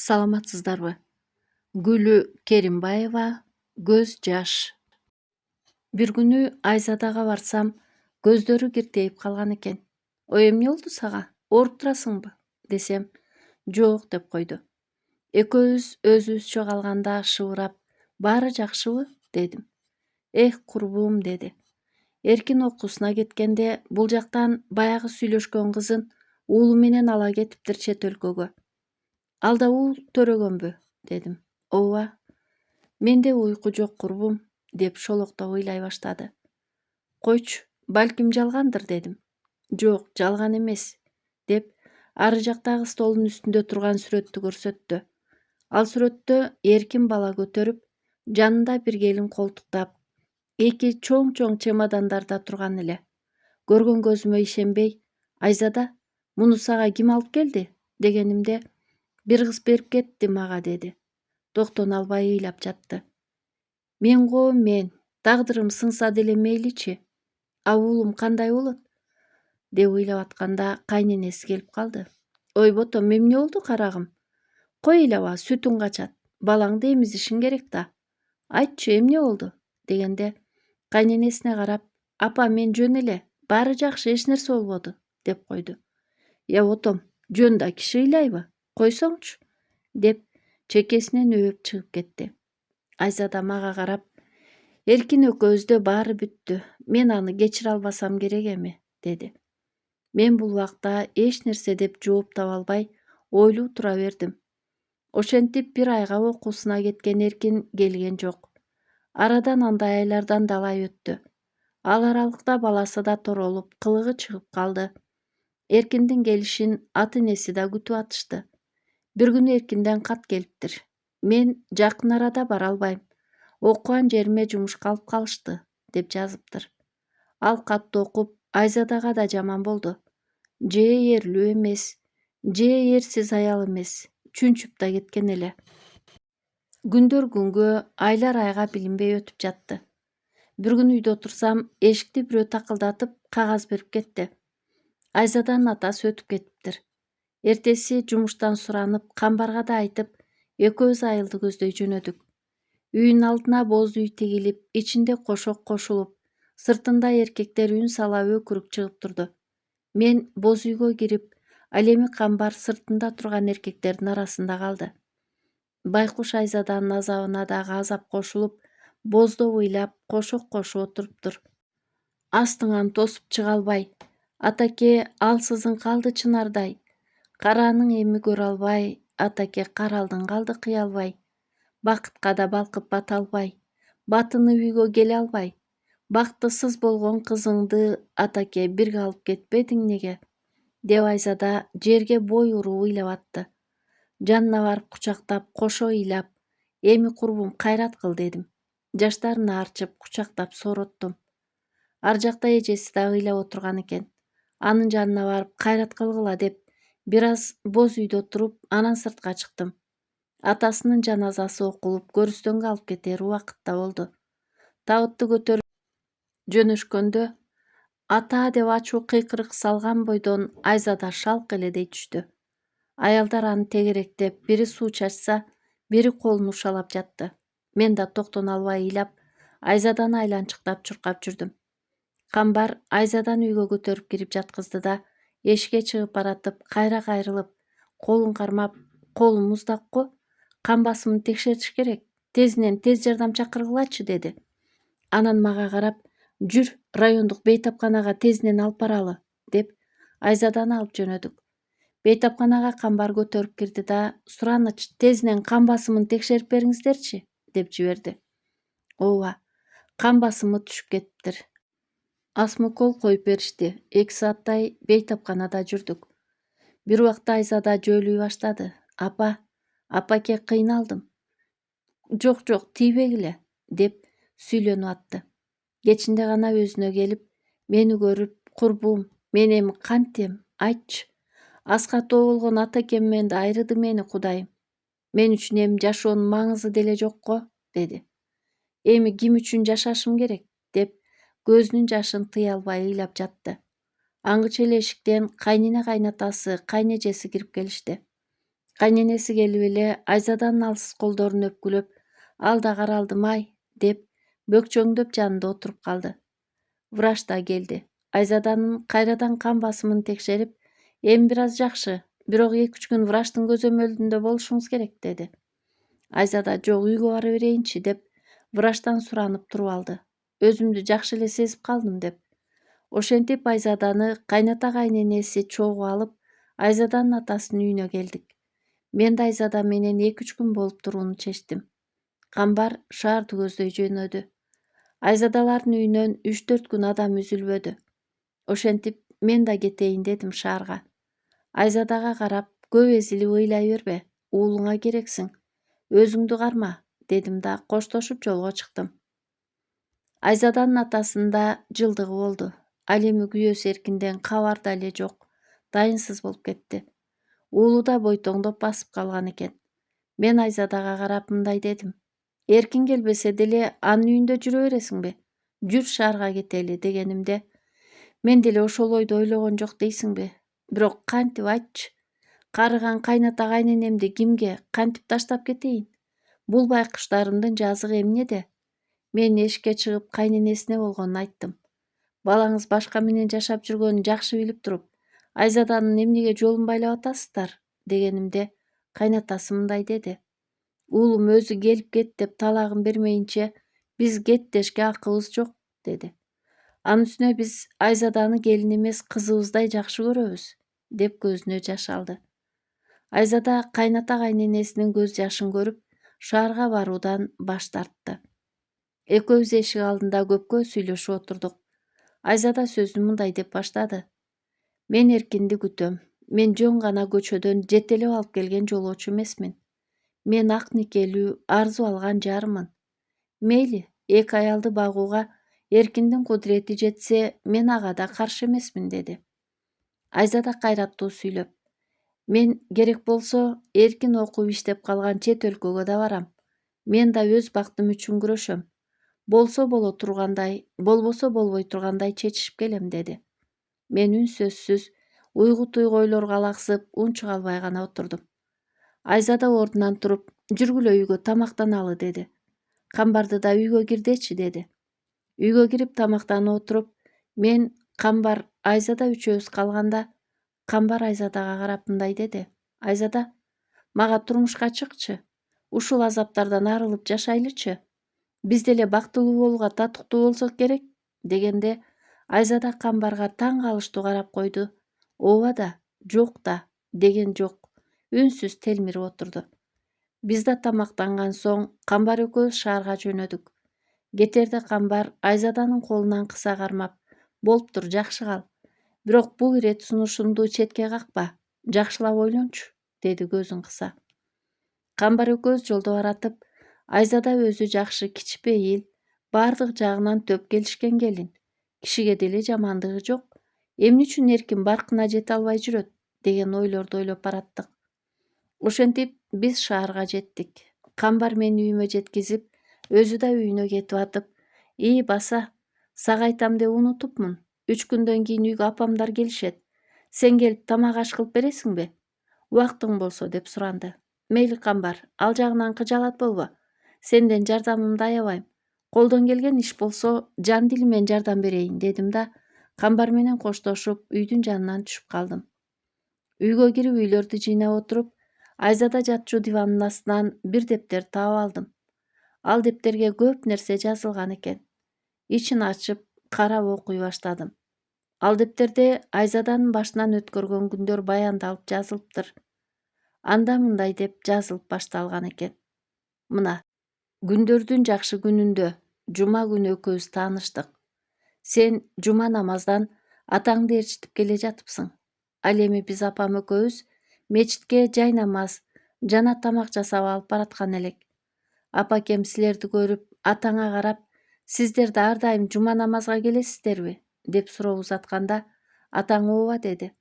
Саламатсыздарбы? Гүлү Керимбаева «Көз жаш». Бир күнү Айзадага барсам, көздөрү киртейип калган экен. Ой, эмне болду сага? Ооруп турасыңбы? Десем, жок деп койду. Экөөбүз өзүбүзчө калганда шыбырап, баары жакшыбы? Дедим. Эх, курбум, деди. Эркин окуусуна кеткенде бул жактан баягы сүйлөшкөн кызын уулу менен ала кетиптир чет өлкөгө. Ал да уул төрөгөнбү? Дедим. Ооба. Менде уйку жок, курбум, деп шолоктоп ыйлай баштады. Койчу, балким жалгандыр, дедим. Жок, жалган эмес, деп ары жактагы столдун үстүндө турган сүрөттү көрсөттү. Ал сүрөттө эркин бала көтөрүп, жанында бир келин колтуктап, эки чоң чемодандарда турган эле. Көргөн көзүмө ишенбей, Айзада, муну сага ким алып келди? Дегенимде, бир кыз берип кетти мага, деди. Токтоно албай ыйлап жатты. Мен, тагдырым сынса деле мейличи. А уулум кандай болот? Деп ыйлап атканда кайненеси келип калды. Ой, ботом, эмне болду, карагым? Кой ыйлаба, сүтүң качат. Балаңды эмизишиң керек да. Айтчы, эмне болду? Дегенде кайненесине карап, апа, мен жөн эле, баары жакшы, эч нерсе болбоду, деп койду. Я ботом, жөн да киши ыйлайбы? Койсоңчу, деп чекесинен өбүп чыгып кетти. Айзада мага карап, эркин экөөбүздө баары бүттү. Мен аны кечире албасам керек эми, деди. Мен бул убакта эч нерсе деп жооп таба албай, ойлуу тура бердим. Ошентип бир айга окуусуна кеткен Эркин келген жок. Арадан андай айлардан далай өттү. Ал аралыкта баласы да торолуп, кылыгы чыгып калды. Эркиндин келишин ата-энеси да күтүп атышты. Бир күнү Эркинден кат келиптир. Мен жакын арада бара албайм. Окуган жериме жумушка алып калышты, деп жазыптыр. Ал катты окуп, Айзадага да жаман болду. Же ээрлүү эмес, же ээрсиз аял эмес, чүнчүп да кеткен эле. Күндөр күнгө, айлар айга билинбей өтүп жатты. Бир күнү үйдө отурсам, эшикти бирөө такылдатып, кагаз берип кетти. Айзаданын атасы өтүп кетиптир. Эртеси жумуштан суранып, камбарга да айтып, экөөбүз айылды көздөй жөнөдүк. Үйүнүн алдына боз үй тигилип, ичинде кошок кошулуп, сыртында эркектер үн сала өкүрүк чыгып турду. Мен боз үйгө кирип, ал эми камбар сыртында турган эркектердин арасында калды. Байкуш Айзаданын азабына дагы азап кошулуп, бозду ыйлап, кошок кошуп отуруптур. Астыңан тосуп чыга албай, атаке, алсызың калды чынардай. Карааның эми көрө албай, атаке, каралдың калды кыя албай. Бакытка да балкып бата албай, батынып үйгө келе албай. Бактысыз болгон кызыңды, атаке, бирге алып кетпедиң неге? Деп Айзада жерге бой уруп ыйлап атты. Жанына барып кучактап, кошо ыйлап, эми курбум, кайрат кыл, дедим. Жаштарын аарчып, кучактап сороттум. Ар жакта эжеси да ыйлап отурган экен. Анын жанына барып, кайрат кылгыла деп, бир аз боз үйдө отуруп, анан сыртка чыктым. Атасынын жаназасы окулуп, көрүстөнгө алып кетер убакытта болду. Табытты көтөрүп жөнөшкөндө, ата деп ачуу кыйкырык салган бойдон Айзада шалк эле дей түштү. Аялдар аны тегеректеп, бири суу чачса, бири колун ушалап жатты. Мен да токтоно албай ыйлап, Айзаданы айланчыктап чуркап жүрдүм. Камбар Айзаданы үйгө көтөрүп кирип жаткызды да, эшикке чыгып баратып, кайра кайрылып, колун кармап, колум муздак го, кан басымын текшертиш керек, тезинен тез жардам чакыргылачы, деди. Анан мага карап, жүр, райондук бейтапканага тезинен алып баралы, деп Айзаданы алып жөнөдүк. Бейтапканага камбар көтөрүп кирди да, сураныч, тезинен кан басымын текшерип бериңиздерчи, деп жиберди. Ооба, кан басымы түшүп кетиптир. Асмукол коюп беришти. 2 сааттай бейтапканада жүрдүк. Бир убакта Айзада жөөлүй баштады. Апаке, кыйналдым. Жок, тийбегиле, деп сүйлөнүп атты. Кечинде гана өзүнө келип, мени көрүп, курбум, мен эми кантем, айтчы. Аскатоо болгон атакеммен да айрыды мени Кудайым. Мен үчүн эми жашоонун маңызы деле жок го, деди. Эми ким үчүн жашашым керек, деп көзүнүн жашын тыя албай ыйлап жатты. Аңгыча эле эшиктен кайнене кайнатасы, кайнэжеси кирип келишти. Кайненеси келип эле Айзаданын алсыз колдорун өпкүлөп, ал да каралдым-ай деп бөкчөңдөп жанында отуруп калды. Врач да келди. Айзаданын кайрадан кан басымын текшерип, эми бир аз жакшы, бирок 2-3 күн врачтын көзөмөлүндө болушуңуз керек деди. Айзада жок, үйгө бара берейинчи деп врачтан суранып туруп алды. Өзүмдү жакшы эле сезип калдым деп. Ошентип Айзаданы кайната кайненеси чогуу алып, Айзаданын атасынын үйүнө келдик. Мен да Айзада менен 2-3 күн болуп турууну чечтим. Камбар шаарды көздөй жөнөдү. Айзадалардын үйүнөн 3-4 күн адам үзүлбөдү. Ошентип мен да кетейин дедим шаарга. Айзадага карап, көп эзилип ыйлай бербе, уулуңа керексиң. Өзүңдү карма, дедим да коштошуп жолго чыктым. Айзаданын атасында жылдыгы болду. Ал эми күйөөсү Эркинден кабар да эле жок, дайынсыз болуп кетти. Уулу да бойтоңдоп басып калган экен. Мен Айзадага карап мындай дедим. Эркин келбесе деле анын үйүндө жүрө бересиңби? Жүр шаарга кетели дегенимде, мен деле ошол ойду ойлогон жок дейсиңби? Бирок кантип айтчы? Карыган кайната кайненемди кимге, кантип таштап кетейин? Бул байкуштарымдын жазыгы эмнеде? Мен эшикке чыгып кайненесине болгонун айттым. Балаңыз башка менен жашап жүргөнүн жакшы билип туруп, Айзаданын эмнеге жолун байлап атасыздар? Дегенимде, кайнатасы мындай деди. Уулум өзү келип кет деп талагын бермейинче биз кет дешке акыбыз жок, деди. Анын үстүнө биз Айзаданы келин эмес кызыбыздай жакшы көрөбүз, деп көзүнө жаш алды. Айзада кайната кайненесинин көз жашын көрүп, шаарга баруудан баш тартты. Экөөбүз эшик алдында көпкө сүйлөшүп отурдук. Айзада сөзүн мындай деп баштады. Мен Эркинди күтөм. Мен жөн гана көчөдөн жетелеп алып келген жолоочу эмесмин. Мен ак никелүү арзу алган жарымын. Мейли, 2 аялды багууга Эркиндин кудурети жетсе, мен ага да каршы эмесмин, деди. Айзада кайраттуу сүйлөп. Мен керек болсо эркин окуп иштеп калган чет өлкөгө да барам. Мен да өз бактым үчүн күрөшөм. Болсо боло тургандай, болбосо болбой тургандай чечишип келем, деди. Мен үнсөзсүз, уйгу-туйгу ойлорго алаксып, унчук албай гана отурдум. Айзада ордунан туруп, жүргүлө үйгө тамактаналы, деди. Камбарды да үйгө кирдечи, деди. Үйгө кирип тамактанып отуруп, мен Камбар, Айзада үчөөбүз калганда, Камбар Айзадага карап мындай деди. Айзада, мага турмушка чыкчы. Ушул азаптардан арылып жашайлычы. Биз деле бактылуу болууга татыктуу болсок керек, дегенде Айзада Камбарга таң калыштуу карап койду. Ооба да, жок да, деген жок. Үнсүз телмирип отурду. Биз да тамактанган соң Камбар экөөбүз шаарга жөнөдүк. Кетерде Камбар Айзаданын колунан кыса кармап, болуптур, жакшы кал. Бирок бул ирет сунушумду четке какпа, жакшылап ойлончу, деди көзүн кыса. Камбар экөөбүз жолдо баратып, Айзада өзү жакшы кичпейил, бардык жагынан төп келишкен келин. Кишиге деле жамандыгы жок. Эмне үчүн Эркин баркына жете албай жүрөт, деген ойлорду ойлоп бараттык. Ошентип биз шаарга жеттик. Камбар мени үйүмө жеткизип, өзү да үйүнө кетип атып, «Ии баса, сага айтам деп унутупмун. 3 күндөн кийин үйгө апамдар келишет. Сен келип тамак аш кылып бересиңби? Убактың болсо», деп суранды. Мейли Камбар, ал жагынан кыжалат болбо. Сенден жардамымды аябайм. Колдон келген иш болсо, жан дилимен жардам берейин, дедим да, Камбар менен коштошуп, үйдүн жанынан түшүп калдым. Үйгө кирип үйлөрдү жыйнап отуруп, Айзада жатчу дивандын астынан бир дептер таап алдым. Ал дептерге көп нерсе жазылган экен. Ичин ачып, карап окуй баштадым. Ал дептерде Айзаданын башынан өткөргөн күндөр баяндалып жазылыптыр. Анда мындай деп жазылып башталган экен. Мына, күндөрдүн жакшы күнүндө, жума күнү экөөбүз тааныштык. Сен жума намаздан атаңды ээрчитип келе жатыпсың. Ал эми биз апам экөөбүз мечитке жай намаз жана тамак жасап алып бараткан элек. Апакем силерди көрүп, атаңа карап, сиздер да ар дайым жума намазга келесиздерби, деп суроо узатканда, атаң ооба, деди.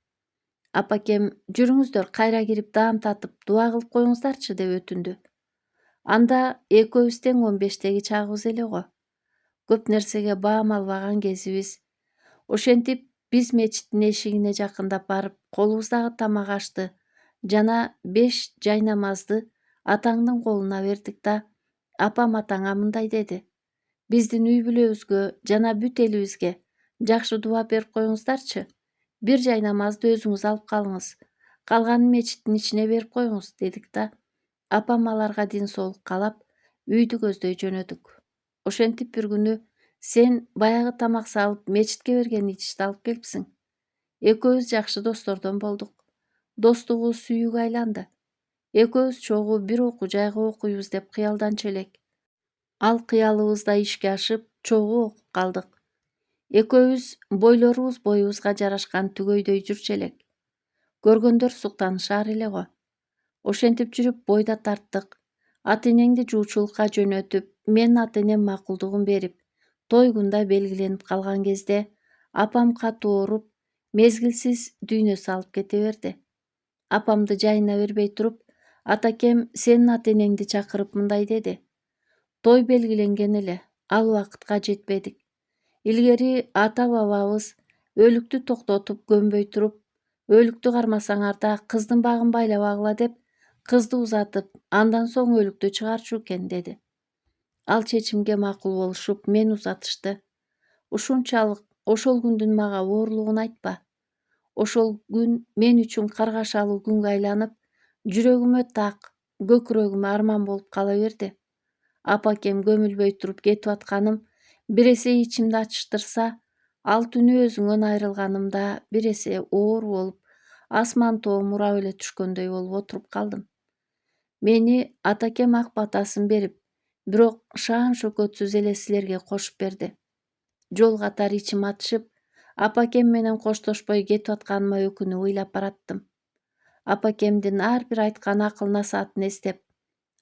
Апакем, жүрүңүздөр кайра кирип даам татып, дуа кылып коюңуздарчы, деп өтүндү. Анда экөөбүз тең 15-теги чагыбыз эле го. Көп нерсеге баам албаган кезибиз. Ошентип биз мечиттин эшигине жакындап барып, колубуздагы тамак ашты жана 5 жай намазды атаңдын колуна бердик да апам атаңа мындай деди: биздин үй бүлөбүзгө жана бүт элибизге жакшы дуба берип коюңуздарчы. Бир жай намазды өзүңүз алып калыңыз, калганын мечиттин ичине берип коюңуз, дедик да апам аларга ден соолук каалап үйдү көздөй жөнөдүк. Ошентип бир күнү сен баягы тамак салып мечитке берген идишти алып келипсиң. Экөөбүз жакшы достордон болдук. Достугубуз сүйүүгө айланды. Экөөбүз чогуу бир окуу жайга окуйбуз деп кыялданчу элек. Ал кыялыбыз да ишке ашып, чогуу окуп калдык. Экөөбүз бойлорубуз боюбузга жарашкан түгөйдөй жүрчү элек. Көргөндөр суктанышаар эле го. Ошентип жүрүп бойда тарттык. Ата-энеңди жуучулукка жөнөтүп, менин ата-энем макулдугун берип, той күн да белгиленип калган кезде апам катуу ооруп, мезгилсиз дүйнө салып кете берди. Апамды жайына бербей туруп, атакем сенин ата-энеңди чакырып мындай деди: той белгиленген эле, ал убакытка жетпедик. Илгери ата-бабабыз өлүктү токтотуп көмбөй туруп, өлүктү кармасаңар да кыздын багын байлабагыла деп кызды узатып, андан соң өлүктү чыгарчу экен, деди. Ал чечимге макул болушуп, мени узатышты. Ушунчалык ошол күндүн мага оорлугун айтпа. Ошол күн мен үчүн каргашалуу күнгө айланып, жүрөгүмө так, көкүрөгүмө арман болуп кала берди. Апакем көмүлбөй туруп кетип атканым бир эсе ичимди ачыштырса, ал түнү өзүңөн айрылганымда бир эсе оор болуп, асман тоом урап эле түшкөндөй болуп отуруп калдым. Мени атакем ак батасын берип, бирок шаан шөкөтсүз эле силерге кошуп берди. Жол катар ичим атышып, апакем менен коштошпой кетип атканыма өкүнүп ыйлап бараттым. Апакемдин ар бир айткан акыл насаатын эстеп: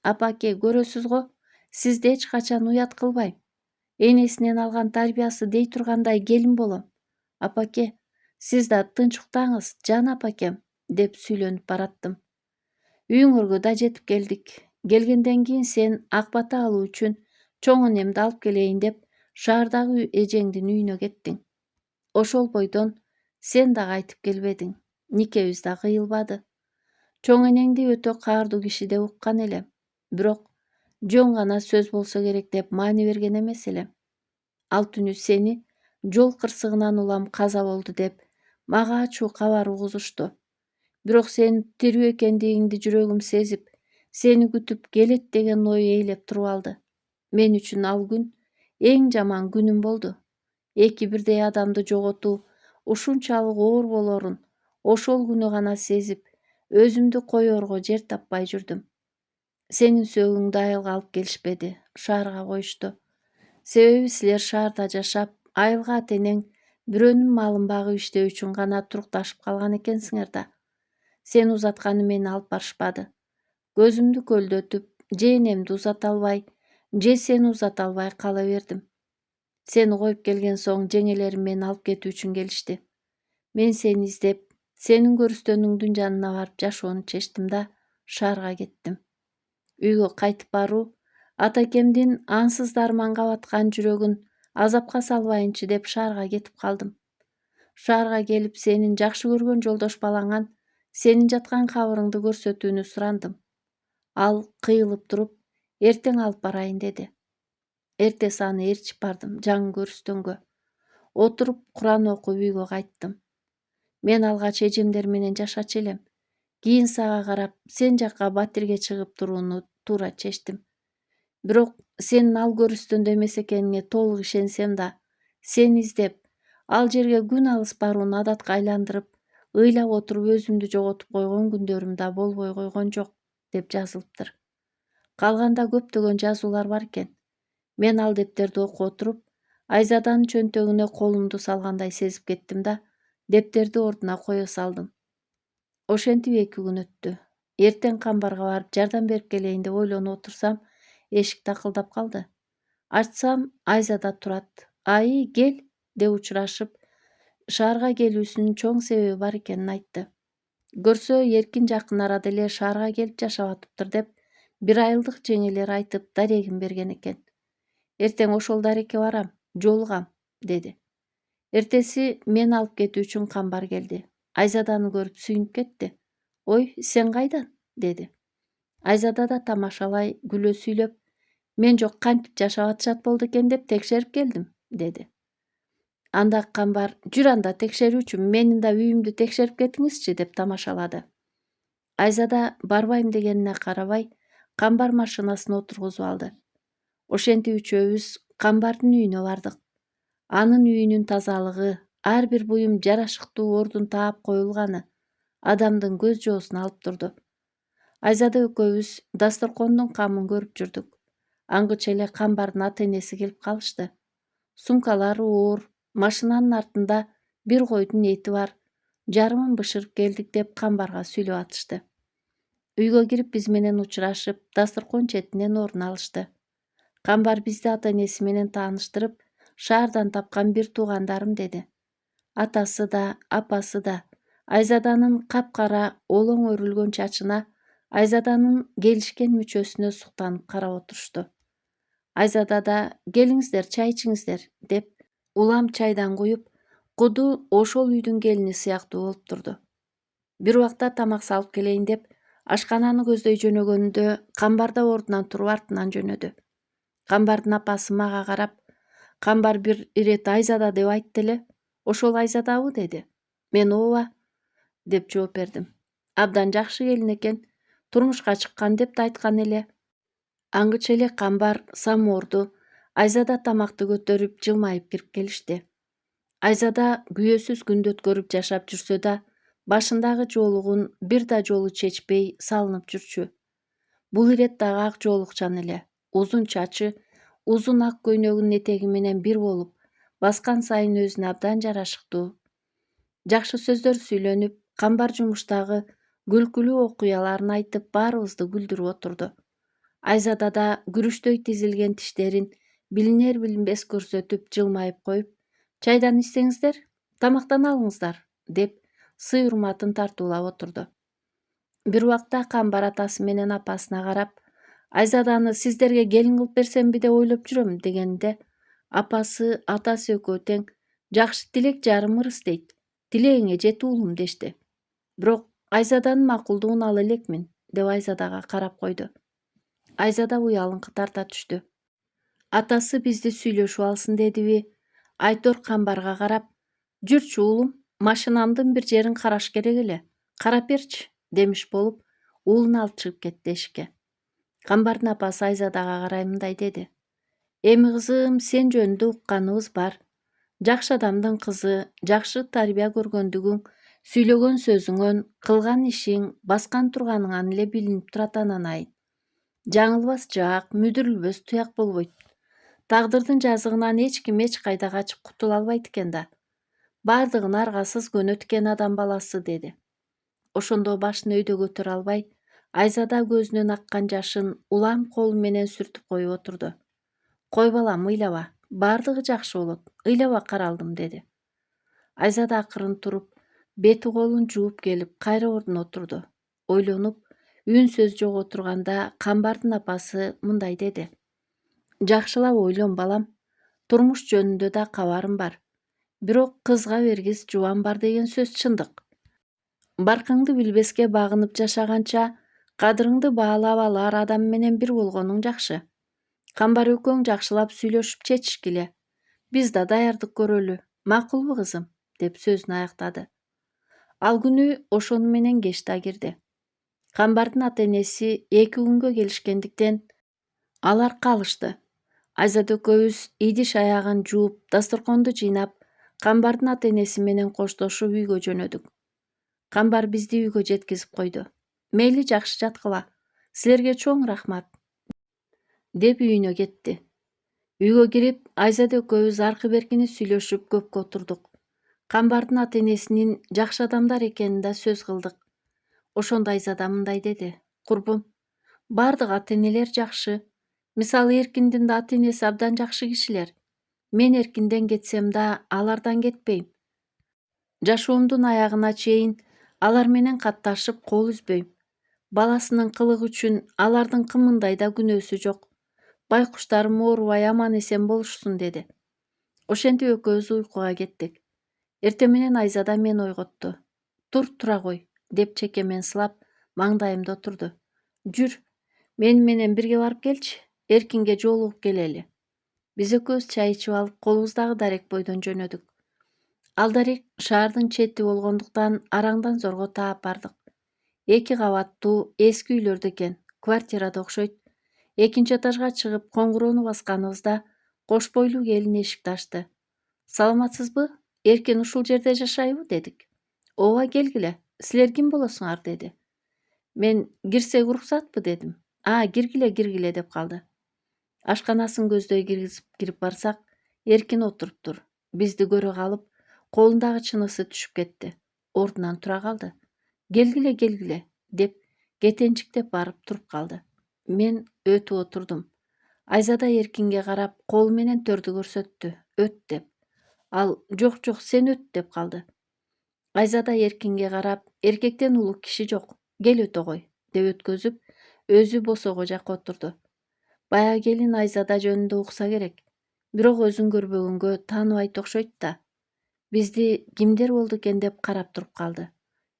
апаке, көрөсүз го, сизди эч качан уят кылбайм. Энесинен алган тарбиясы дей тургандай келин болом. Апаке, сиз да тынч уктаңыз, жан апакем, деп сүйлөнүп бараттым. Үйүңөргө да жетип келдик. Келгенден кийин сен ак бата алуу үчүн чоң энемди алып келейин деп шаардагы эжеңдин үйүнө кеттиң. Ошол бойдон сен да кайтып келбедиң. Никебиз да кыйылбады. Чоң энеңди өтө каардуу киши деп уккан элем. Бирок жөн гана сөз болсо керек деп маани берген эмес элем. Ал түнү сени жол кырсыгынан улам каза болду деп мага ачуу кабар угузушту. Бирок сен тирүү экендигиңди жүрөгүм сезип, сени күтүп келет деген ой ээлеп туруп алды. Мен үчүн ал күн эң жаман күнүм болду. Эки бирдей адамды жоготуу ушунчалык оор болорун ошол күнү гана сезип, өзүмдү коёрго жер таппай жүрдүм. Сенин сөөгүңдү айылга алып келишпеди, шаарга коюшту. Себеби силер шаарда жашап, айылга ата-энең бирөөнүн малын багып иштөө үчүн гана турукташып калган экенсиңер да. Сени узатканы мени алып барышпады. Көзүмдү көлдөтүп, же энемди узата албай, же сени узата албай кала бердим. Сени коюп келген соң жеңелерим мени алып кетүү үчүн келишти. Мен сени издеп, сенин көрүстөнүңдүн жанына барып жашоону чечтим да шаарга кеттим. Үйгө кайтып баруу атакемдин ансыз дарманга баткан жүрөгүн азапка салбайынчы деп шаарга кетип калдым. Шаарга келип сенин жакшы көргөн жолдош балаңан сенин жаткан кабырыңды көрсөтүүнү сурандым. Ал кыйылып туруп, эртең алып барайын деди. Эртеси аны ээрчип бардым жаңы көрүстөнгө. Отуруп Куран окуп үйгө кайттым. Мен алгач эжемдер менен жашачу элем. Кийин сага карап, сен жакка батирге чыгып турууну туура чечтим. Бирок сенин ал көрүстөндө эмес экениңе толук ишенсем да, сени издеп, ал жерге күн алыс барууну адатка айландырып, ыйлап отуруп өзүмдү жоготуп койгон күндөрүм да болбой койгон жок, деп жазылыптыр. Калганда көптөгөн жазуулар бар экен. Мен ал дептерди окуп отуруп, Айзаданын чөнтөгүнө колумду салгандай сезип кеттим да, дептерди ордуна кое салдым. Ошентип 2 күн өттү. Эртең камбарга барып жардам берип келейин деп ойлонуп отурсам, эшик такылдап калды. Ачсам, Айзада турат. Айы, кел, деп учурашып, шаарга келүүсүнүн чоң себеби бар экенин айтты. Көрсө, эркин жакын арада эле шаарга келип жашап атыптыр деп, 1 айылдык жеңелер айтып дарегин берген экен. Эртең ошол дарекке барам, жолугам, деди. Эртеси мени алып кетүү үчүн камбар келди. Айзаданы көрүп сүйүнүп кетти. Ой, сен кайдан? Деди. Айзада да тамашалай күлө сүйлөп, мен жок кантип жашап атышат болду экен деп текшерип келдим, деди. Анда камбар, жүр анда текшерүүчү, менин да үйүмдү текшерип кетиңизчи деп тамашалады. Айзада барбайм дегенине карабай, камбар машинасына отургузуп алды. Ошентип үчөөбүз камбардын үйүнө бардык. Анын үйүнүн тазалыгы, ар бир буюм жарашыктуу ордун таап коюлганы адамдын көз жоосун алып турду. Айзада экөөбүз дасторкондун камын көрүп жүрдүк. Аңгыча эле камбардын ата-энеси келип калышты. Сумкалары оор, машинанын артында бир койдун эти бар. Жарымын бышырып келдик деп камбарга сүйлөп атышты. Үйгө кирип биз менен учурашып, дасторкон четинен орун алышты. Камбар бизди ата-энеси менен тааныштырып, шаардан тапкан бир туугандарым деди. Атасы да, апасы да Айзаданын капкара олоң өрүлгөн чачына, Айзаданын келишкен мүчөсүнө суктанып карап отурушту. Айзада да келиңиздер, чай ичиңиздер деп улам чайдан куюп, куду ошол үйдүн келини сыяктуу болуп турду. Бир убакта тамак салып келейин деп ашкананы көздөй жөнөгөнүндө камбар да ордунан туруп артынан жөнөдү. Камбардын апасы мага карап, камбар бир ирет Айзада деп айтты эле. Ошол Айзадабы деди. Мен ооба деп жооп бердим. Абдан жакшы келин экен, турмушка чыккан деп да айткан эле. Аңгыча эле камбар, самоорду, Айзада тамакты көтөрүп жылмайып кирип келишти. Айзада күйөөсүз күндү өткөрүп жашап жүрсө да, башындагы жоолугун бир да жолу чечпей салынып жүрчү. Бул ирет дагы ак жоолукчан эле. Узун чачы, узун ак көйнөгүнүн этеги менен бир болуп, баскан сайын өзүнө абдан жарашыктуу. Жакшы сөздөр сүйлөнүп, камбар жумуштагы күлкүлүү окуяларын айтып, баарыбызды күлдүрүп отурду. Айзада да күрүчтөй тизилген тиштерин билинер-билинбес көрсөтүп жылмайып коюп, чайдан ичсеңиздер, тамактан алыңыздар деп сый урматын тартуулап отурду. Бир убакта камбар атасы менен апасына карап, Айзаданы сиздерге келин кылып берсемби деп ойлоп жүрөм дегенде, апасы, атасы экөө тең жакшы тилек жарым ырыс дейт. Тилегиңе жет уулум дешти. Бирок Айзаданын макулдугун ала элекмин деп Айзадага карап койду. Айзада уялыңкы тарта түштү. Атасы бизди сүйлөшүп алсын дедиби? Айтор камбарга карап, жүрчү уулум, машинамдын бир жерин караш керек эле. Карап берчи, демиш болуп, уулун алып чыгып кетти эшикке. Камбардын апасы Айзадага карай мындай деди. Эми кызым, сен жөнүндө укканыбыз бар. Жакшы адамдын кызы, жакшы тарбия көргөндүгүң, сүйлөгөн сөзүңөн, кылган ишиң, баскан турганыңан эле билинип турат анан. Жаңылбас жаак, мүдүрүлбөс туяк болбойт. Тагдырдын жазыгынан эч ким эч кайда качып кутула албайт экен да. Бардыгын аргасыз көнөт экен адам баласы, деди. Ошондо башын өйдө көтөрө албай, Айзада көзүнөн аккан жашын улам колу менен сүртүп коюп отурду. Кой балам, ыйлаба, бардыгы жакшы болот, ыйлаба каралдым, деди. Айзада акырын туруп, бети колун жууп келип, кайра ордуна отурду. Ойлонуп, үн сөз жок отурганда камбардын апасы мындай деди. Жакшылап ойлон балам, турмуш жөнүндө да кабарым бар. Бирок кызга бергис жубан бар деген сөз чындык. Баркыңды билбеске багынып жашаганча, кадырыңды баалап алар адам менен бир болгонуң жакшы. Камбар экөөң жакшылап сүйлөшүп чечишкиле. Биз да даярдык көрөлү, макулбу кызым, деп сөзүн аяктады. Ал күнү ошону менен кеч да кирди. Камбардын ата-энеси 2 күнгө келишкендиктен алар калышты. Айзада экөөбүз идиш аягын жууп, дасторконду жыйнап, камбардын ата-энеси менен коштошуп үйгө жөнөдүк. Камбар бизди үйгө жеткизип койду. Мейли, жакшы жаткыла. Силерге чоң рахмат, деп үйүнө кетти. Үйгө кирип, Айзада экөөбүз аркы-беркини сүйлөшүп көпкө отурдук. Камбардын ата-энесинин жакшы адамдар экенин да сөз кылдык. Ошондо Айзада мындай деди. Курбум, бардык ата-энелер жакшы. Мисалы, Эркиндин да ата-энеси абдан жакшы кишилер. Мен Эркинден кетсем да алардан кетпейм. Жашоомдун аягына чейин алар менен катташып кол үзбөйм. Баласынын кылыгы үчүн алардын кымындай да күнөөсү жок. Байкуштарым оорубай аман эсен болушсун, деди. Ошентип экөөбүз уйкуга кеттик. Эртең менен Айзада мени ойготту. Тур, тура кой. деп чекемен сылап маңдайымда отурду. Жүр, мен менен бирге барып келчи, Эркинге жолугуп келели. Биз экөөбүз чай ичип алып, колубуздагы дарек бойдон жөнөдүк. Ал дарек шаардын чети болгондуктан араңдан зорго таап бардык. 2 кабаттуу эски үйлөрдө экен, квартирада окшойт. 2 этажга чыгып коңгуроону басканыбызда кош бойлуу келин эшикти ачты. Саламатсызбы? Эркин ушул жерде жашайбы дедик. Ооба, келгиле. Силер ким болосуңар деди. Мен кирсек уруксатпы дедим. Киргиле деп калды. Ашканасын көздөй киргизип кирип барсак, Эркин отуруптур. Бизди көрө калып, колундагы чынысы түшүп кетти. Ордунан тура калды. Келгиле деп кетенчиктеп барып туруп калды. Мен өтүп отурдум. Айзада Эркинге карап колу менен төрдү көрсөттү. Өт деп. Ал жок, сен өт деп калды. Айзада Эркинге карап, эркектен улуу киши жок, кел өтө кой деп өткөзүп, өзү босого жакка отурду. Баягы келин Айзада жөнүндө укса керек, бирок өзүн көрбөгөнгө тааныбайт окшойт да. Бизди кимдер болду экен деп карап туруп калды.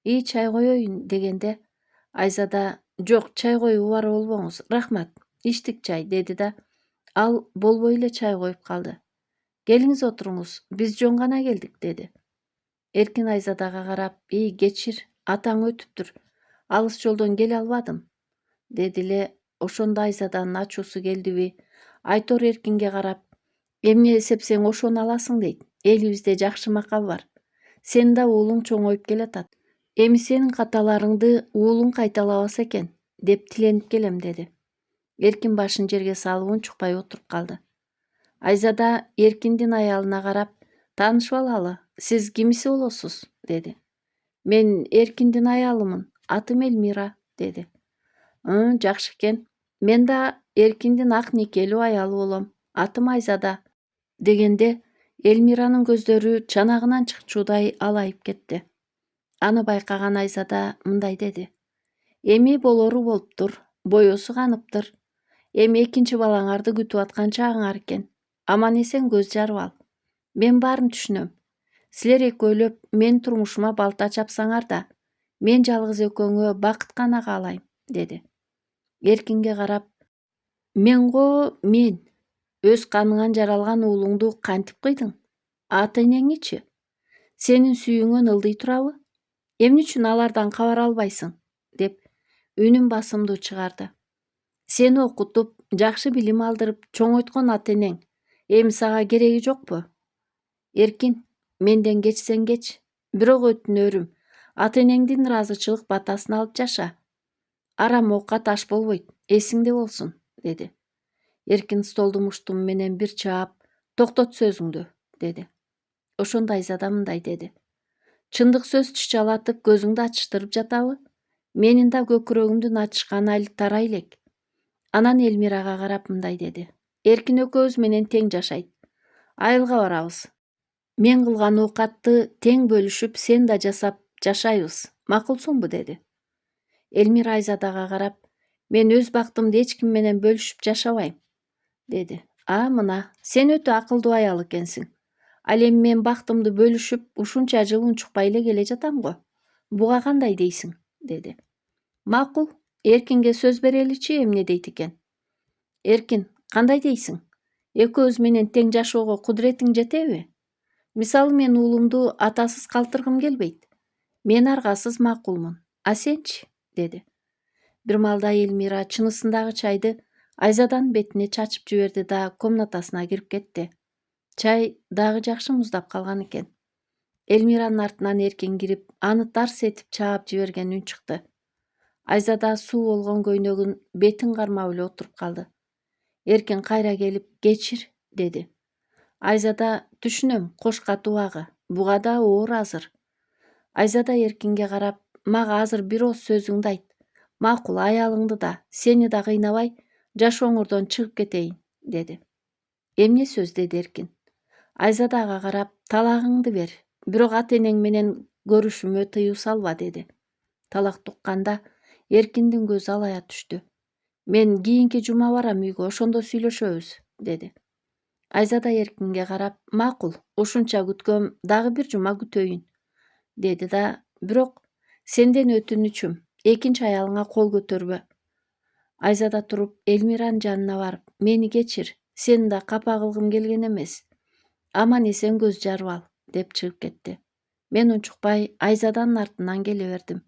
Чай коеюн дегенде, Айзада жок, чай коюп убарып болбоңуз, рахмат, ичтик чай деди да, ал болбой эле чай коюп калды. Келиңиз отуруңуз, биз жөн гана келдик деди. Эркин Айзадага карап, кечир, атаң өтүптүр, алыс жолдон келе албадым, деди эле. Ошондо Айзаданын ачуусу келдиби? Айтор Эркинге карап, эмне эсепсең ошону аласың дейт. Элибизде жакшы макал бар. Сенин да уулуң чоңоюп келатат. Эми сенин каталарыңды уулуң кайталабаса экен, деп тиленип келем деди. Эркин башын жерге салып унчукпай отуруп калды. Айзада Эркиндин аялына карап, таанышып алалы, сиз кимиси болосуз, деди. Мен Эркиндин аялымын, атым Элмира, деди. Жакшы экен. Мен да Эркиндин ак никелүү аялы болом, атым Айзада, дегенде Элмиранын көздөрү чанагынан чыкчуудай алайып кетти. Аны байкаган Айзада мындай деди. Эми болору болуптур, боесу каныптыр. Эми экинчи балаңарды күтүп аткан чагыңар экен. Аман эсен көз жарып ал. Мен баарын түшүнөм. Силер экөөлөп мен турмушума балта чапсаңар да, мен жалгыз экөөңө бакыт гана каалайм, деди. Эркинге карап, мен өз каныңан жаралган уулуңду кантип кыйдың? Ата-энеңичи? Сенин сүйүүңөн ылдый турабы? Эмне үчүн алардан кабар албайсың? Деп үнүн басымдуу чыгарды. Сени окутуп, жакшы билим алдырып, чоңойткон ата-энең эми сага кереги жокпу? Эркин, менден кечсең кеч, бирок өтүнөрүм, ата-энеңдин ыраазычылык батасын алып жаша. Арам окка таш болбойт, эсиңде болсун, деди. Эркин столдун муштуму менен бир чаап, токтот сөзүңдү, деди. Ошондо Айзада мындай деди. Чындык сөз тиш жалатып, көзүңдү ачыштырып жатабы? Менин да көкүрөгүмдүн ачышканы али тарай элек. Анан Элмирага карап мындай деди. Эркин экөөбүз менен тең жашайт. Айылга барабыз. Мен кылган оокатты тең бөлүшүп, сен да жасап жашайбыз. Макулсуңбу, деди. Элмира Айзадага карап, мен өз бактымды эч ким менен бөлүшүп жашабайм, деди. Мына, сен өтө акылдуу аял экенсиң. Ал эми мен бактымды бөлүшүп, ушунча жыл унчукпай эле келе жатам го. Буга кандай дейсиң, деди. Макул, Эркинге сөз береличи, эмне дейт экен. Эркин, кандай дейсиң? Экөөбүз менен тең жашоого кудуретиң жетеби? Мисалы, мен уулумду атасыз калтыргым келбейт. Мен аргасыз макулмун. А сенчи? Деди. Бир маалда Элмира чынысындагы чайды Айзаданын бетине чачып жиберди да комнатасына кирип кетти. Чай дагы жакшы муздап калган экен. Элмиранын артынан Эркин кирип, аны тарс этип чаап жиберген үн чыкты. Айзада суу болгон көйнөгүн бетин кармап эле отуруп калды. Эркин кайра келип, кечир, деди. Айзада, түшүнөм, кошка тубагы, буга да оор азыр. Айзада Эркинге карап, мага азыр бир ооз сөзүңдү айт. Макул, аялыңды да, сени да кыйнабай, жашооңордон чыгып кетейин, деди. Эмне сөз, деди Эркин. Айзадага карап, талагыңды бер, бирок ата-энең менен көрүшүмө тыюу салба, деди. Талак тукканда Эркиндин көзү алая түштү. Мен кийинки жума барам үйгө, ошондо сүйлөшөбүз, деди. Айзада Эркинге карап, макул, ушунча күткөм, дагы бир жума күтөйүн, деди да, бирок Сенден өтүнүчүм, экинчи аялыңа кол көтөрбө. Айзада туруп Элмиранын жанына барып, мени кечир, сени да капа кылгым келген эмес. Аман эсен көз жарып ал, деп чыгып кетти. Мен унчукпай Айзаданын артынан келе бердим.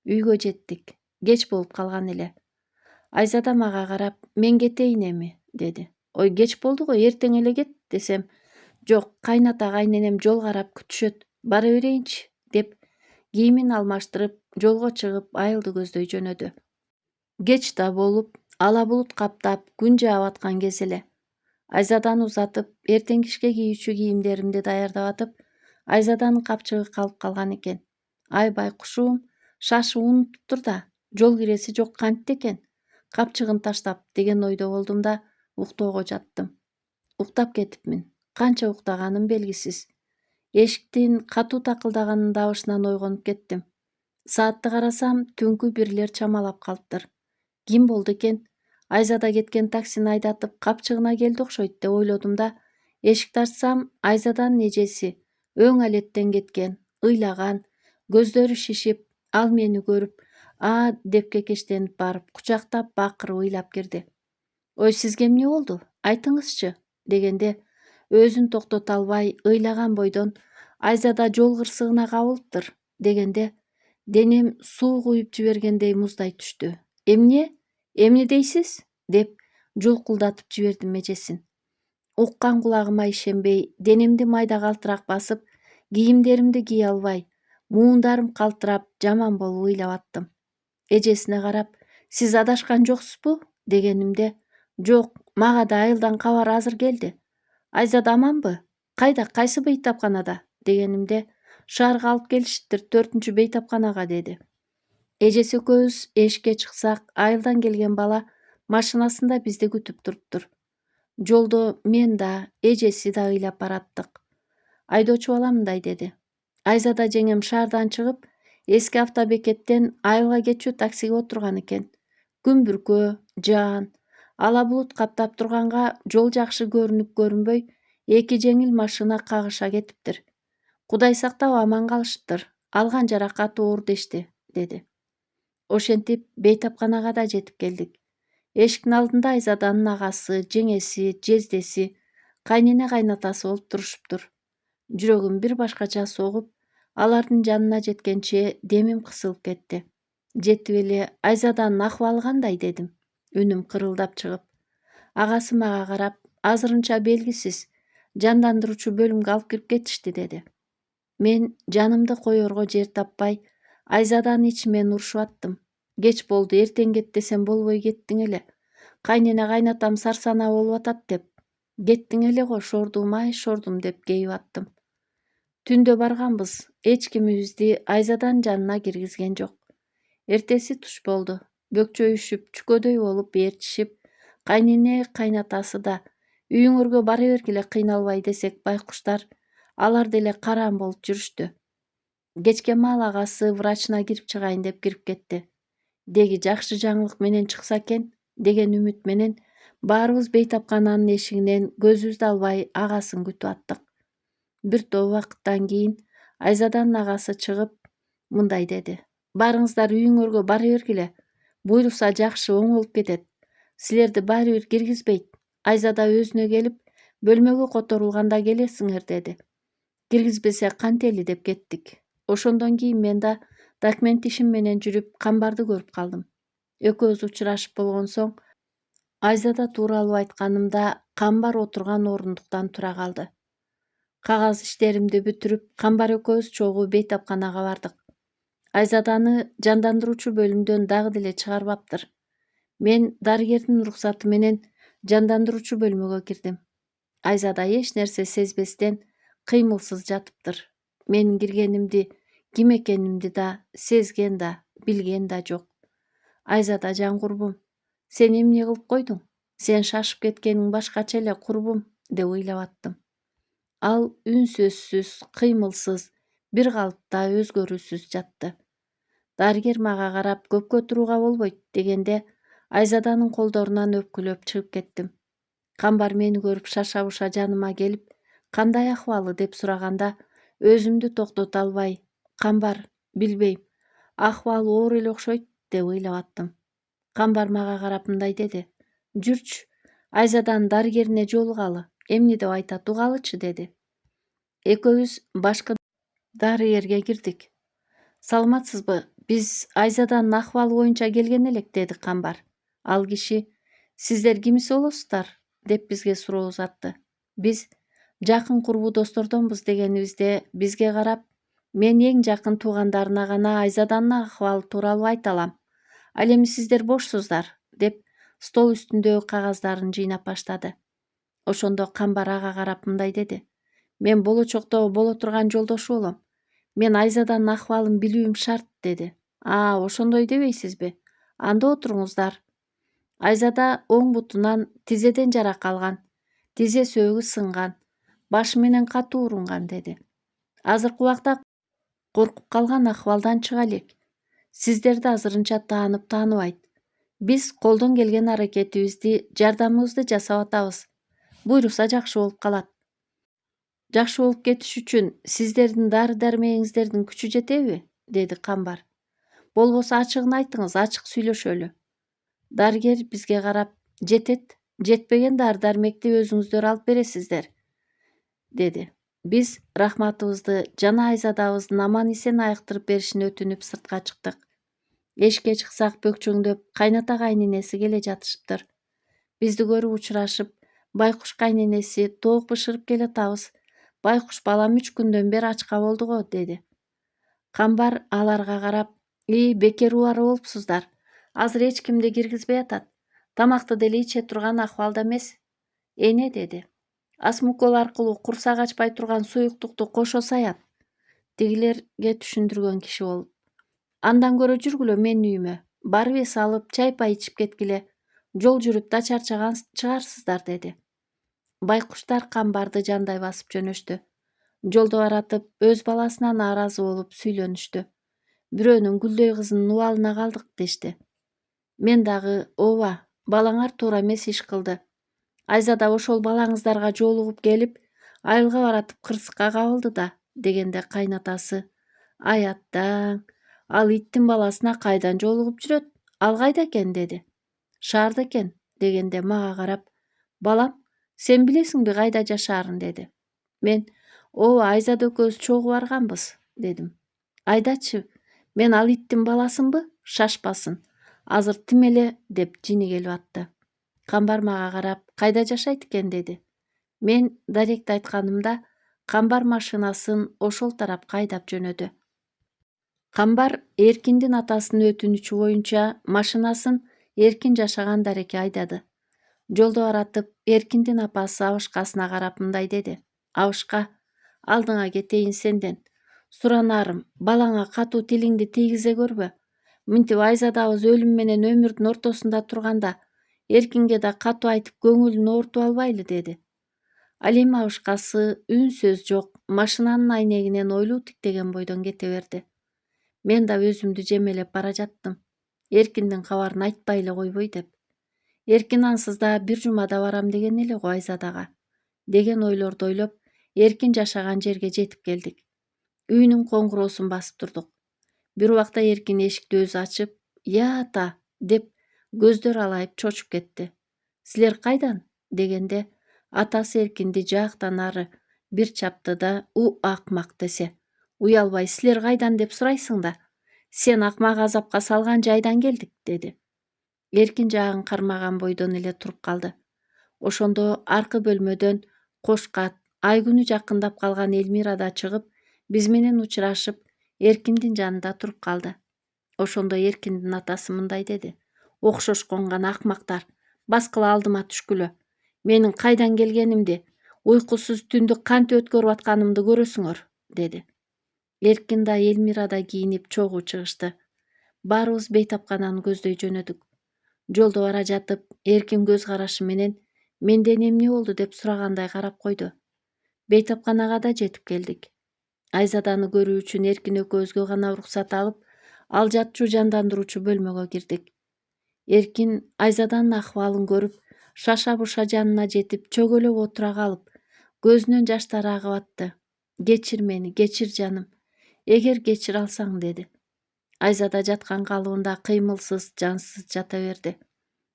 Үйгө жеттик. Кеч болуп калган эле. Айзада мага карап, мен кетейин эми, деди. Ой, кеч болду го, эртең эле кет, десем, жок, кайната кайненем жол карап күтүшөт, бара берейинчи, деп кийимин алмаштырып, жолго чыгып, айылды көздөй жөнөдү. Кеч да болуп, ала булут каптап, күн жаап аткан кез эле. Айзаданы узатып, эртең ишке кийүүчү кийимдеримди даярдап атып, Айзаданын капчыгы калып калган экен. Ай байкушум, шашып унутуптур да, жол киреси жок кантти экен, капчыгын таштап, деген ойдо болдум да, уктоого жаттым. Уктап кетипмин. Канча уктаганым белгисиз. Эшиктин катуу такылдаганын дабышынан ойгонуп кеттим. Саатты карасам, түнкү 1-лер чамалап калыптыр. Ким болду экен? Айзада кеткен таксини айдатып капчыгына келди окшойт деп ойлодум да, эшикти ачсам, Айзаданын эжеси өң алеттен кеткен, ыйлаган, көздөрү шишип, ал мени көрүп, деп кекештенип барып, кучактап, бакырып ыйлап кирди. Ой, сизге эмне болду? Айтыңызчы, дегенде, өзүн токтото албай, ыйлаган бойдон, Айзада жол кырсыгына кабылыптыр, дегенде, денем суу куюп жибергендей муздай түштү. Эмне дейсиз? Деп жулкулдатып жибердим эжесин. Уккан кулагыма ишенбей, денемди майда калтырак басып, кийимдеримди кие албай, муундарым калтырап, жаман болуп ыйлап аттым. Эжесине карап, сиз адашкан жоксузбу? Дегенимде, жок, мага да айылдан кабар азыр келди. Айзада аманбы? Кайда, кайсы бейтапканада? Дегенимде, шаарга алып келишиптир, 4-үчү бейтапканага, деди. Эжеси экөөбүз эшикке чыксак, айылдан келген бала машинасында бизди күтүп туруптур. Жолдо мен да, эжеси да ыйлап бараттык. Айдоочу бала мындай деди. Айзада жеңем шаардан чыгып, эски автобекеттен айылга кетчү таксиге отурган экен. Күн бүркөө, жаан, ала булут каптап турганга жол жакшы көрүнүп-көрүнбөй, эки жеңил машина кагыша кетиптир. Кудай сактап аман калышыптыр. Алган жаракаты оор дешти, деди. Ошентип бейтапканага да жетип келдик. Эшиктин алдында Айзаданын агасы, жеңеси, жездеси, кайнене кайнатасы болуп турушуптур. Жүрөгүм бир башкача согуп, алардын жанына жеткенче демим кысылып кетти. Жетип эле Айзаданын акыбалы кандай, дедим, үнүм кырылдап чыгып. Агасы мага карап, азырынча белгисиз, жандандыруучу бөлүмгө алып кирип кетишти, деди. Мен жанымды коерго жер таппай, Айзаданын ичимен урушуп аттым. Кеч болду, эртең кет десем болбой кеттиң эле. Кайнене кайнатам сарсанаа болуп атат деп. Кеттиң эле го, шордум деп кейип аттым. Түндө барганбыз, эч кимибизди Айзаданын жанына киргизген жок. Эртеси туш болду. Бөкчөйүшүп, чүкөдөй болуп ээрчишип, кайнене кайнатасы да үйүңөргө бара бергиле кыйналбай десек байкуштар, алар деле караан болуп жүрүштү. Кечке маал агасы врачына кирип чыгайын деп кирип кетти. Деги жакшы жаңылык менен чыкса экен, деген үмүт менен баарыбыз бейтапкананын эшигинен көзүбүздү албай агасын күтүп аттык. Бир топ убакыттан кийин Айзаданын агасы чыгып, мындай деди. Барыңыздар үйүңөргө бара бергиле. Буйруса жакшы, оң болуп кетет. Силерди баары бир киргизбейт. Айзада өзүнө келип, бөлмөгө которулганда келесиңер, деди. Киргизбесе кантели деп кеттик. Ошондон кийин мен да документ ишим менен жүрүп, Камбарды көрүп калдым. Экөөбүз учурашып болгон соң, Айзада тууралуу айтканымда Камбар отурган орундуктан тура калды. Кагаз иштеримди бүтүрүп, Камбар экөөбүз чогуу бейтапканага бардык. Айзаданы жандандыруучу бөлүмдөн дагы деле чыгарбаптыр. Мен дарыгердин уруксаты менен жандандыруучу бөлмөгө кирдим. Айзада эч нерсе сезбестен, кыймылсыз жатыптыр. Менин киргенимди, ким экенимди да сезген да, билген да жок. Айзада жан курбум, сен эмне кылып койдуң? Сен шашып кеткениң башкача эле, курбум, деп ыйлап аттым. Ал үнсөзсүз, кыймылсыз, бир калыпта өзгөрүүсүз жатты. Дарыгер мага карап, көпкө турууга болбойт, дегенде Айзаданын колдорунан өпкүлөп чыгып кеттим. Камбар мени көрүп шаша-буша жаныма келип, кандай акыбалы деп сураганда, өзүмдү токтото албай, Камбар, билбейм, Акыбалы оор эле окшойт деп ыйлап аттым. Камбар мага карап мындай деди: «Жүрчү, Айзаданын дарыгерине жолугалы, эмне деп айтат угалычы», деди. Экөөбүз башкы дарыгерге кирдик. «Саламатсызбы? Биз Айзаданын акыбалы боюнча келген элек», деди Камбар. Ал киши: «Сиздер кимис болосуздар?» деп бизге суроо узатты. Биз жакын курбу достордонбуз дегенибизде бизге карап: «Мен эң жакын туугандарына гана Айзаданын акыбалы тууралуу айта алам. Ал эми сиздер бошсуздар», деп стол үстүндөгү кагаздарын жыйнап баштады. Ошондо Камбар ага карап мындай деди: «Мен болочокто боло турган жолдошу болом. Мен Айзаданын акыбалын билүүм шарт», деди. Ошондой дебейсизби? Анда отуруңуздар. Айзада оң бутунан тизеден жарак алган, тизе сөөгү сынган, башы менен катуу урунган, деди. Азыркы убакта коркуп калган акыбалдан чыга элек. Сиздерди азырынча тааныбайт. Биз колдон келген аракетибизди, жардамыбызды жасап атабыз. Буйрукса жакшы болуп калат. Жакшы болуп кетиш үчүн сиздердин дары-дармегиңиздердин күчү жетеби?» деди Камбар. «Болбосо ачыгын айтыңыз, ачык сүйлөшөлү». Дарыгер бизге карап: «Жетет, жетпеген дары-дармекти өзүңүздөр алып бересиздер», деди. Биз рахматыбызды жана Айзадабыздын аман-эсен айыктырып беришин өтүнүп сыртка чыктык. Эшикке чыксак бөкчөңдөп кайната кайненеси келе жатышыптыр. Бизди көрүп учурашып, «Байкуш кайненеси, тоок бышырып келатабыз. Байкуш балам 3 күндөн бери ачка болду го», деди. Камбар аларга карап: «Бекер убара болупсуздар. Азыр эч кимди киргизбей атат. Тамакты деле иче турган акыбалда эмес». «Эне», деди. «Ас мукол аркылуу курсак ачпай турган суюктукту кошо саят», тигилерге түшүндүргөн киши болуп. «Андан көрө жүргүлө менин үйүмө. Барып эс алып, чай-пай ичип кеткиле. Жол жүрүп да чарчаган чыгарсыздар», деди. Байкуштар Камбарды жандай басып жөнөштү. Жолдо баратып өз баласына нааразы болуп сүйлөнүштү. «Бирөөнүн гүлдөй кызынын убалына калдык», дешти. Мен дагы: «Ооба, балаңар туура эмес иш кылды. Айзада ошол балаңыздарга жолугуп келип, айылга баратып кырсыкка кабылды да», дегенде кайнатасы: «Ай аттаң, ал иттин баласына кайдан жолугуп жүрөт? Ал кайда экен?» деди. «Шаарда экен», дегенде мага карап: «Балам, сен билесиңби кайда жашаарын?» деди. Мен: «Ооба, Айзада экөөбүз чогуу барганбыз», дедим. «Айдачы, мен ал иттин баласымбы? Шашпасын. Азыр тим эле», деп жини келип атты. Камбар мага карап: «Кайда жашайт экен?» деди. Мен даректи айтканымда Камбар машинасын ошол тарапка айдап жөнөдү. Камбар Эркиндин атасынын өтүнүчү боюнча машинасын Эркин жашаган дарекке айдады. Жолдо баратып Эркиндин апасы Абышкасына карап мындай деди: «Абышка, алдыңа кетейин сенден. Суранарым, балаңа катуу тилиңди тийгизе көрбө. Мынтип Айзадабыз өлүм менен өмүрдүн ортосунда турганда Эркинге да катуу айтып көңүлүн оорутуп албайлы», деди. Ал эми Абышкасы үн сөз жок машинанын айнегинен ойлуу тиктеген бойдон кете берди. Мен да өзүмдү жемелеп бара жаттым. Эркиндин кабарын айтпай эле койбой деп. Эркин ансыз да бир жумада барам деген эле го Айзадага, деген ойлорду ойлоп Эркин жашаган жерге жетип келдик. Үйүнүн коңгуроосун басып турдук. Бир убакта Эркин эшикти өзү ачып: «Я ата», деп көздөр алайып чочуп кетти. «Силер кайдан?» дегенде атасы Эркинди жаактан ары бир чапты да: «У акмак десе. Уялбай силер кайдан деп сурайсың да. Сен акмак азапка салган жайдан келдик», деди. Эркин жаагын кармаган бойдон эле туруп калды. Ошондо аркы бөлмөдөн Кошкат, Айгүнү жакындап калган Элмира да чыгып, биз менен учурашып, Эркиндин жанында туруп калды. Ошондо Эркиндин атасы мындай деди: «Окшош конган акмактар, баскыла алдыма түшкүлө. Менин кайдан келгенимди, уйкусуз түндү кантип өткөрүп атканымды көрөсүңөр», деди. Эркин да Элмира да кийинип чогуу чыгышты. Баарыбыз бейтапкананы көздөй жөнөдүк. Жолдо бара жатып Эркин көз карашы менен менден эмне болду деп сурагандай карап койду. Бейтапканага да жетип келдик. Айзаданы көрүү үчүн Эркин экөөбүзгө гана уруксат алып, ал жатчу жандандыруучу бөлмөгө кирдик. Эркин Айзаданын акыбалын көрүп, шаша-буша жанына жетип чөгөлөп отура калып, көзүнөн жаштары агып атты. «Кечир мени, кечир жаным. Эгер кечире алсаң», деди. Айзада жаткан калыбында кыймылсыз, жансыз жата берди.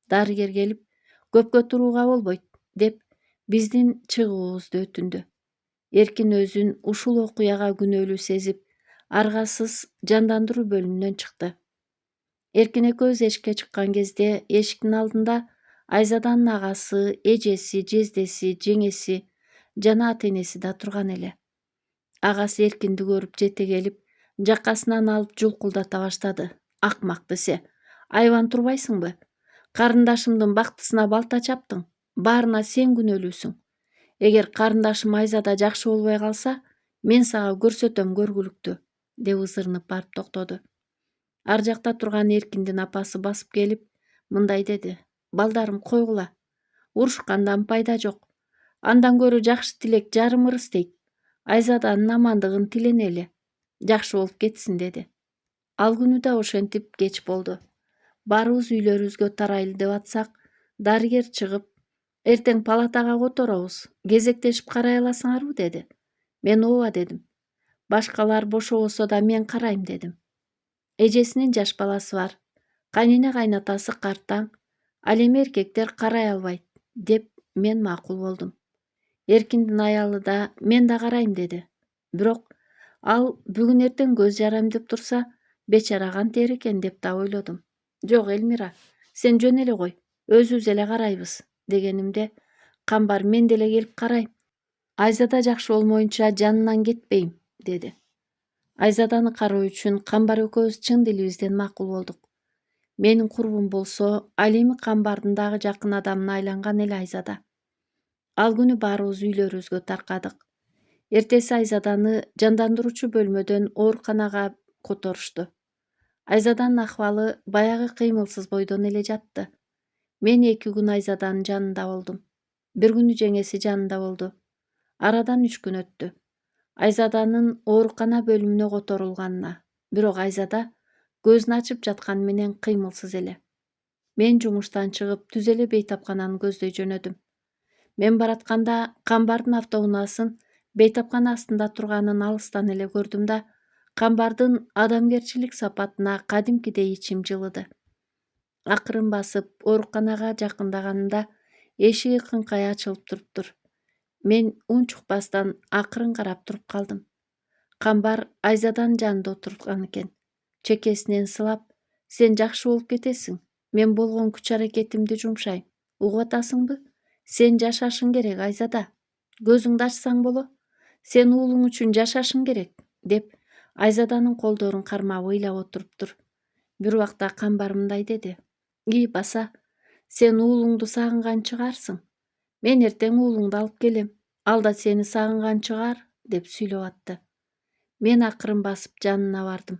Дарыгер келип, көпкө турууга болбойт деп биздин чыгуубузду өтүндү. Эркин өзүн ушул окуяга күнөөлүү сезип, аргасыз жандандыруу бөлүмүнөн чыкты. Эркин экөөбүз эшикке чыккан кезде эшиктин алдында Айзаданын агасы, эжеси, жездеси, жеңеси жана ата-энеси да турган эле. Агасы Эркинди көрүп жете келип, жаккасынан алып жулкулдата баштады. Акмак десе, айбан турбайсыңбы? Карындашымдын бактысына балта чаптың. Баарына сен күнөөлүүсүң. Эгер карындашым Айзада жакшы болбой калса, мен сага көрсөтөм көргүлүктү, деп ызырынып барып токтоду. Ар жакта турган Эркиндин апасы басып келип, мындай деди: "Балдарым, койгула. Урушкандан пайда жок. Андан көрө жакшы тилек жарым ырыс дейт. Айзаданын амандыгын тиленели. Жакшы болуп кетсин", деди. Ал күнү да ошентип кеч болду. Баарыбыз үйлөрүбүзгө тарайлы деп атсак, дарыгер чыгып, "Эртең палатага которобуз. Кезектешип карай аласыңарбы?" деди. Мен ооба дедим. "Башкалар бошобосо да мен карайм", дедим. Эжесинин жаш баласы бар. Кайнене кайнатасы карттаң. Ал эми эркектер карай албайт, деп мен макул болдум. Эркиндин аялы да "Мен да карайм", деди. Бирок ал бүгүн эртең көз жарайм деп турса, бечара кантер экен деп да ойлодум. "Жок, Элмира, сен жөн эле кой. Өзүбүз эле карайбыз", дегенимде, "Камбар, мен деле келип карайм. Айзада жакшы болмоюнча жанынан кетпейм", деди. Айзаданы кароо үчүн Камбар экөөбүз чын дилибизден макул болдук. Менин курбум болсо, ал эми Камбардын дагы жакын адамына айланган эле Айзада. Ал күнү баарыбыз үйлөрүбүзгө таркадык. Эртеси Айзаданы жандандыруучу бөлмөдөн ооруканага которушту. Айзаданын акыбалы баягы кыймылсыз бойдон эле жатты. Мен 2 күн Айзаданын жанында болдум. Бир күнү жеңеси жанында болду. Арадан 3 күн өттү. Айзаданын оорукана бөлүмүнө которулганына, бирок Айзада көзүн ачып жатканы менен кыймылсыз эле. Мен жумуштан чыгып, түз эле бейтапкананы көздөй жөнөдүм. Мен баратканда Камбардын автоунаасын бейтапкана астында турганын алыстан эле көрдүм да, Камбардын адамгерчилик сапатына кадимкидей ичим жылыды. Акырын басып, ооруканага жакындаганымда эшиги кыңкай ачылып туруптур. Мен унчукпастан акырын карап туруп калдым. Камбар Айзаданын жанында отурган экен. Чекесинен сылап, "Сен жакшы болуп кетесиң. Мен болгон күч-аракетимди жумшайм. Угуп атасыңбы? Сен жашашың керек, Айзада. Көзүңдү ачсаң боло. Сен уулуң үчүн жашашың керек", деп Айзаданын колдорун кармап ыйлап отуруптур. Бир убакта Камбар мындай деди: "И, баса, сен уулуңду сагынган чыгарсың. Мен эртең уулуңду алып келем. Ал да сени сагынган чыгар", деп сүйлөп атты. Мен акырын басып жанына бардым.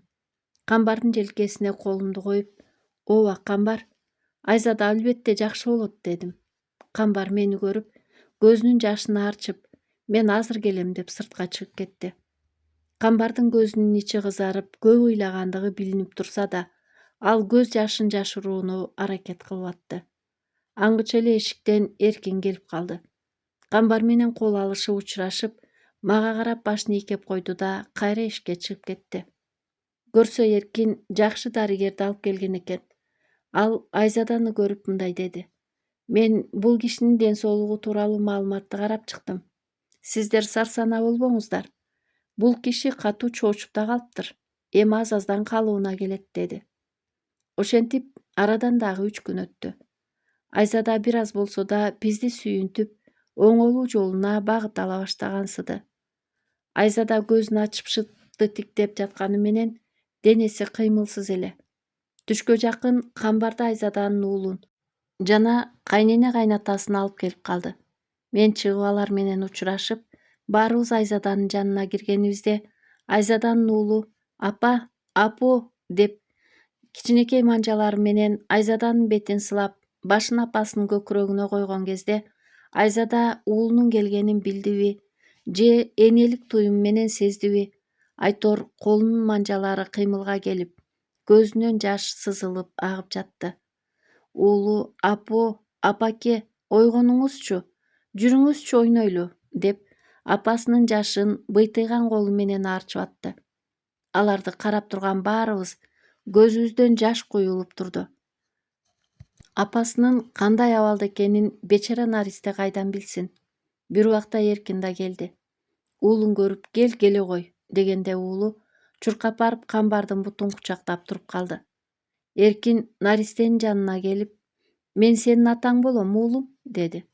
Камбардын желкесине колумду коюп, "Ооба, Камбар, Айзада албетте жакшы болот", дедим. Камбар мени көрүп, көзүнүн жашын арчып, "Мен азыр келем", деп сыртка чыгып кетти. Камбардын көзүнүн ичи кызарып, көп ыйлагандыгы билинип турса да, ал көз жашын жашырууну аракет кылып атты. Аңгыча эле эшиктен Эркин келип калды. Камбар менен кол алышып учурашып, мага карап башын ийкеп койду да кайра эшикке чыгып кетти. Көрсө Эркин жакшы дарыгерди алып келген экен. Ал Айзаданы көрүп мындай деди: "Мен бул кишинин ден соолугу тууралуу маалыматты карап чыктым. Сиздер сарсанаа болбоңуздар. Бул киши катуу чоочуп да калыптыр. Эми аз-аздан калыбына келет", деди. Ошентип арадан дагы 3 күн өттү. Айзада бир аз болсо да бизди сүйүнтүп, оңолуу жолуна багыт ала баштагансыды. Айзада көзүн ачып шытты тиктеп жатканы менен денеси кыймылсыз эле. Түшкө жакын Камбарды Айзаданын уулун жана кайнене кайнатасын алып келип калды. Мен чыгып алар менен учурашып, баарыбыз Айзаданын жанына киргенибизде, Айзаданын уулу "Апа, апу", деп кичинекей манжалары менен Айзаданын бетин сылап, башын апасынын көкүрөгүнө койгон кезде, Айзада уулунун келгенин билдиби же энелик туюм менен сездиби, айтор колунун манжалары кыймылга келип, көзүнөн жаш сызылып агып жатты. Уулу "Апу, апаке, ойгонуңузчу, жүрүңүзчү ойнойлу", деп апасынын жашын быйтыйган колу менен аарчып атты. Аларды карап турган баарыбыз көзүбүздөн жаш куюлуп турду. Апасынын кандай абалда экенин бечара Наристе кайдан билсин? Бир убакта Эркин да келди. Уулун көрүп келе кой дегенде уулу чуркап барып камбардын бутун кучактап туруп калды. Эркин Наристенин жанына келип: «Мен сенин атаң болом, уулум», деди.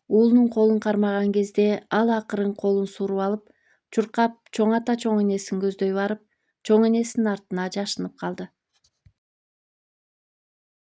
Уулунун колун кармаган кезде ал акырын колун суруп алып, чуркап чоң ата чоң энесин көздөй барып, чоң энесинин артына жашынып калды.